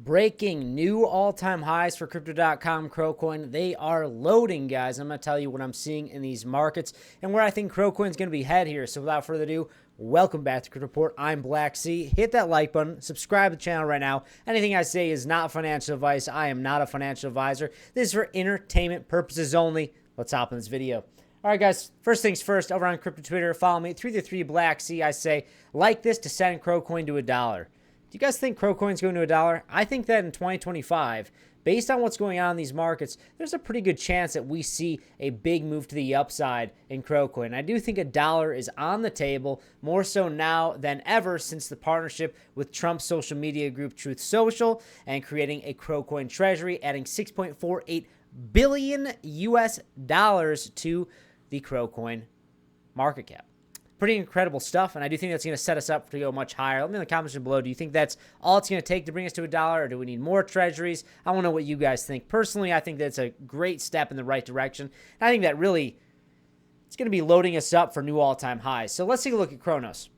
Breaking new all-time highs for Crypto.com Crowcoin. They are loading, guys. I'm going to tell you what I'm seeing in these markets and where I think Crowcoin is going to be head here. So without further ado, welcome back to Crypto Report. I'm Blacksea. Hit that like button. Subscribe to the channel right now. Anything I say is not financial advice. I am not a financial advisor. This is for entertainment purposes only. Let's hop in this video. All right, guys, first things first, over on Crypto Twitter, follow me, 333 Blacksea. I say, like this to send Crowcoin to $1. Do you guys think Crowcoin's going to $1? I think that in 2025, based on what's going on in these markets, there's a pretty good chance that we see a big move to the upside in Crowcoin. I do think $1 is on the table, more so now than ever since the partnership with Trump's social media group Truth Social and creating a Crowcoin treasury, adding $6.48 billion to the Crowcoin market cap. Pretty incredible stuff, and I do think that's going to set us up to go much higher. Let me know in the comments below. Do you think that's all it's going to take to bring us to $1, or do we need more treasuries? I want to know what you guys think. Personally, I think that's a great step in the right direction. And I think that really it's going to be loading us up for new all-time highs. So let's take a look at Kronos.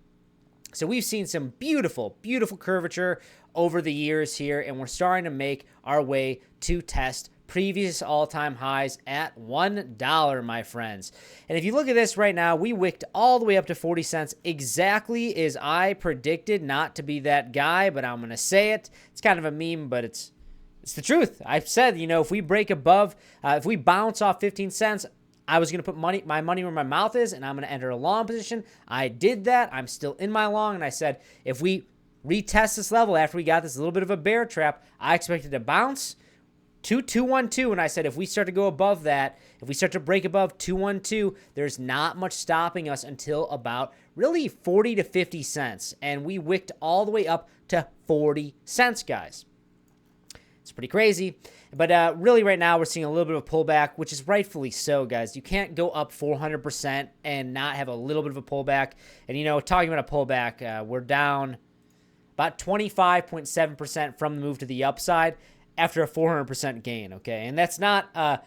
So we've seen some beautiful, beautiful curvature over the years here, and we're starting to make our way to test previous all-time highs at $1, my friends. And if you look at this right now, we wicked all the way up to 40 cents, exactly as I predicted. Not to be that guy, but I'm going to say it. It's kind of a meme, but it's the truth. I've said, if we break above, if we bounce off 15 cents, I was going to put my money where my mouth is, and I'm going to enter a long position. I did that. I'm still in my long, and I said, if we retest this level after we got this little bit of a bear trap, I expected to bounce to 212, and I said if we start to go above that, if we start to break above 212, there's not much stopping us until about really 40 to 50 cents, and we wicked all the way up to 40 cents, guys. It's pretty crazy, but really right now we're seeing a little bit of a pullback, which is rightfully so, guys. You can't go up 400% and not have a little bit of a pullback, and talking about a pullback, we're down about 25.7% from the move to the upside after a 400% gain, okay? And that's not a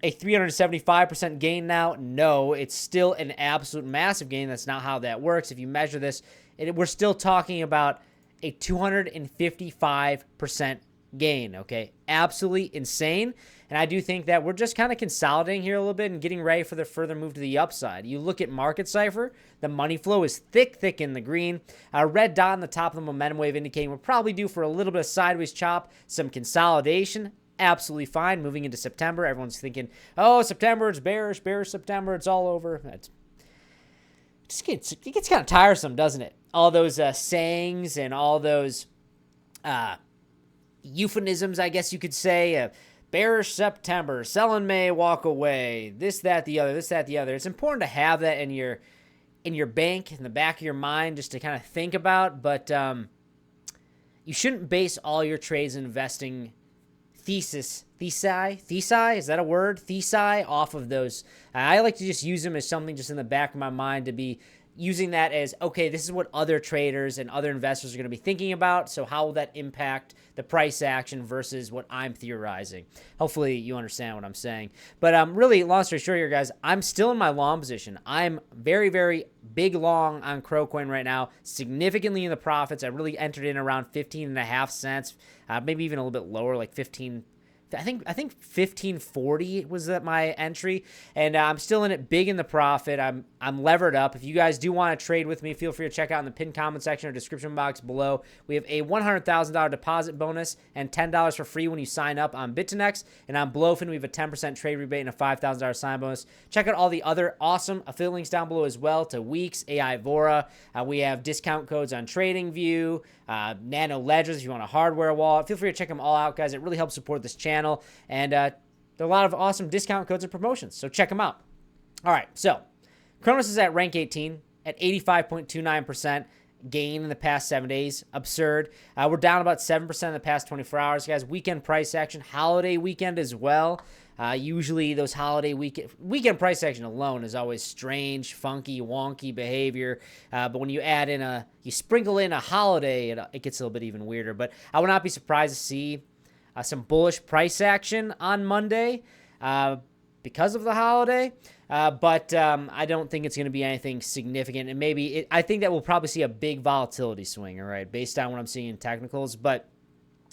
375% gain now. No, it's still an absolute massive gain. That's not how that works. If you measure this, we're still talking about a 255% gain, okay? Absolutely insane. And I do think that we're just kind of consolidating here a little bit and getting ready for the further move to the upside. You look at Market Cipher, the money flow is thick in the green. A red dot on the top of the momentum wave indicating we're probably due for a little bit of sideways chop, some consolidation. Absolutely fine. Moving into September, everyone's thinking, oh, September, it's bearish September, it's all over. It gets kind of tiresome, doesn't it? All those sayings and all those euphemisms, I guess you could say. Bearish September, sell in May, walk away, this, that, the other. It's important to have that in your bank, in the back of your mind, just to kind of think about, but you shouldn't base all your trades and investing thesi, is that a word? Thesi, off of those. I like to just use them as something just in the back of my mind to be using that as, okay, this is what other traders and other investors are going to be thinking about, so how will that impact the price action versus what I'm theorizing? Hopefully you understand what I'm saying. But really, long story short here, guys, I'm still in my long position. I'm very, very big long on Crowcoin right now, significantly in the profits. I really entered in around 15.5 cents, maybe even a little bit lower, like 15. I think 1540 was my entry, and I'm still in it big in the profit. I'm levered up. If you guys do want to trade with me, feel free to check out in the pinned comment section or description box below. We have a $100,000 deposit bonus and $10 for free when you sign up on BitNext, and on Blowfin we have a 10% trade rebate and a $5,000 sign bonus. Check out all the other awesome affiliate links down below as well to Weeks, AI Vora. We have discount codes on TradingView, Nano Ledgers if you want a hardware wallet. Feel free to check them all out, guys. It really helps support this channel. And there are a lot of awesome discount codes and promotions, so check them out. All right, so Kronos is at rank 18 at 85.29% gain in the past 7 days. Absurd. We're down about 7% in the past 24 hours, guys. Weekend price action, holiday weekend as well. Usually those holiday weekend price action alone is always strange, funky, wonky behavior. But when you add in you sprinkle in a holiday, it gets a little bit even weirder. But I would not be surprised to see some bullish price action on Monday because of the holiday. But I don't think it's going to be anything significant. And maybe I think that we'll probably see a big volatility swing, all right, based on what I'm seeing in technicals. But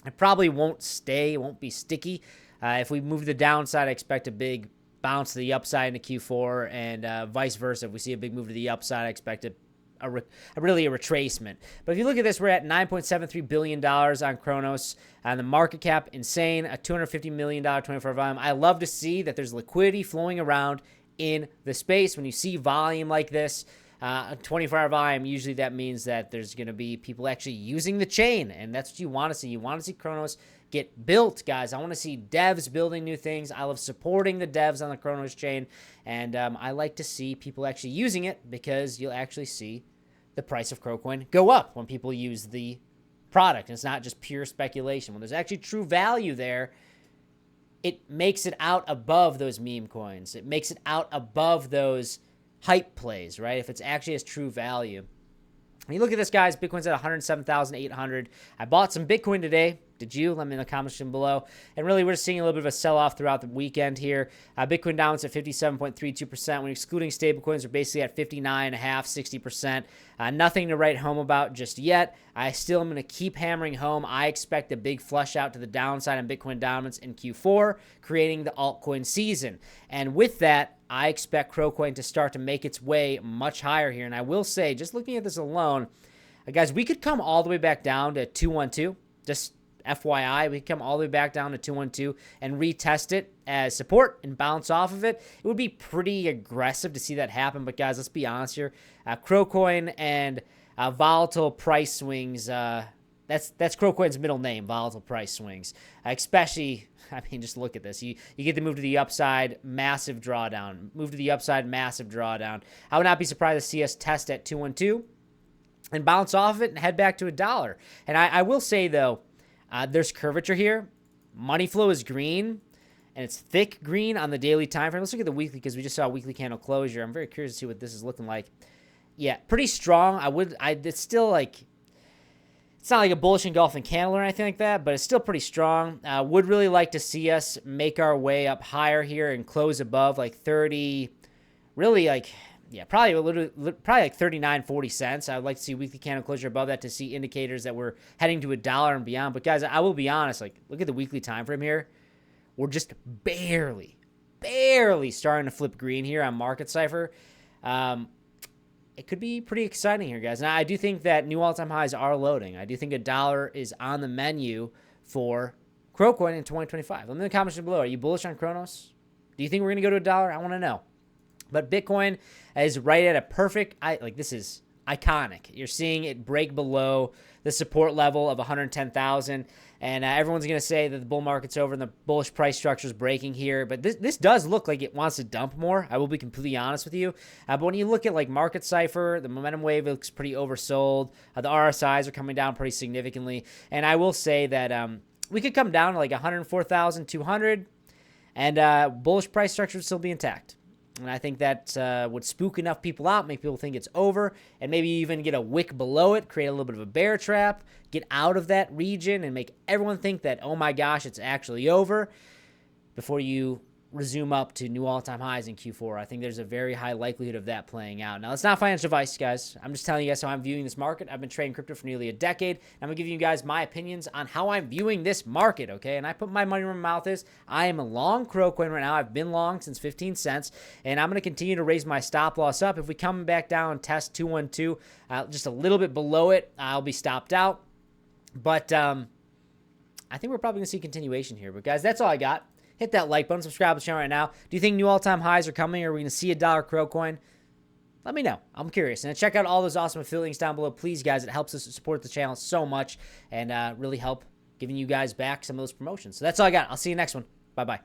It probably won't stay. It won't be sticky. If we move to the downside, I expect a big bounce to the upside into Q4, and vice versa. If we see a big move to the upside, I expect really a retracement. But if you look at this, we're at $9.73 billion on Kronos. The market cap, insane. A $250 million 24-hour volume. I love to see that there's liquidity flowing around in the space. When you see volume like this, a 24-hour volume, usually that means that there's going to be people actually using the chain, and that's what you want to see. You want to see Kronos get built, guys. I want to see devs building new things. I love supporting the devs on the Kronos chain, and I like to see people actually using it, because you'll actually see the price of Crocoin go up when people use the product. And it's not just pure speculation. When there's actually true value there, it makes it out above those meme coins. It makes it out above those hype plays, right? If it's actually has true value. When you look at this, guys, Bitcoin's at 107,800. I bought some Bitcoin today. Did you? Let me in the comments section below. And really, we're seeing a little bit of a sell-off throughout the weekend here. Bitcoin down at 57.32%. When excluding stablecoins, we're basically at 59.5%, 60%. Nothing to write home about just yet. I still am going to keep hammering home. I expect a big flush out to the downside on Bitcoin dominance in Q4, creating the altcoin season. And with that, I expect Crocoin to start to make its way much higher here. And I will say, just looking at this alone, guys, we could come all the way back down to 212. Just FYI, we could come all the way back down to 212 and retest it as support and bounce off of it. It would be pretty aggressive to see that happen. But guys, let's be honest here. Crocoin and volatile price swings, that's Crocoin's middle name, volatile price swings. Especially, I mean, just look at this. You get the move to the upside, massive drawdown. Move to the upside, massive drawdown. I would not be surprised to see us test at 212 and bounce off of it and head back to $1. And I will say, though, there's curvature here. Money flow is green, and it's thick green on the daily time frame. Let's look at the weekly, because we just saw a weekly candle closure. I'm very curious to see what this is looking like. Yeah, pretty strong. It's still like, it's not like a bullish engulfing candle or anything like that, but it's still pretty strong. Would really like to see us make our way up higher here and close above like 30, really like, yeah, probably like 39.40 cents. I would like to see weekly candle closure above that to see indicators that we're heading to $1 and beyond. But guys, I will be honest, like, look at the weekly time frame here. We're just barely starting to flip green here on Market Cypher. It could be pretty exciting here, guys. Now, I do think that new all-time highs are loading. I do think $1 is on the menu for Crocoin in 2025. Let me know in the comments below. Are you bullish on Kronos? Do you think we're going to go to $1? I want to know. But Bitcoin is right at a perfect, this is iconic. You're seeing it break below the support level of 110,000. And everyone's going to say that the bull market's over and the bullish price structure is breaking here. But this does look like it wants to dump more. I will be completely honest with you. But when you look at like Market Cypher, the momentum wave looks pretty oversold. The RSIs are coming down pretty significantly. And I will say that we could come down to like 104,200 and bullish price structure would still be intact. And I think that would spook enough people out, make people think it's over, and maybe even get a wick below it, create a little bit of a bear trap, get out of that region, and make everyone think that, oh my gosh, it's actually over before you resume up to new all-time highs in Q4. I think there's a very high likelihood of that playing out. Now, it's not financial advice, guys. I'm just telling you guys how I'm viewing this market. I've been trading crypto for nearly a decade. And I'm going to give you guys my opinions on how I'm viewing this market, okay? And I put my money where my mouth is. I am a long Crocoin right now. I've been long since 15 cents. And I'm going to continue to raise my stop loss up. If we come back down and test 212, just a little bit below it, I'll be stopped out. But I think we're probably going to see continuation here. But, guys, that's all I got. Hit that like button, subscribe to the channel right now. Do you think new all-time highs are coming? Or are we going to see $1 Crocoin? Let me know. I'm curious. And check out all those awesome affiliate links down below. Please, guys, it helps us support the channel so much and really help giving you guys back some of those promotions. So that's all I got. I'll see you next one. Bye-bye.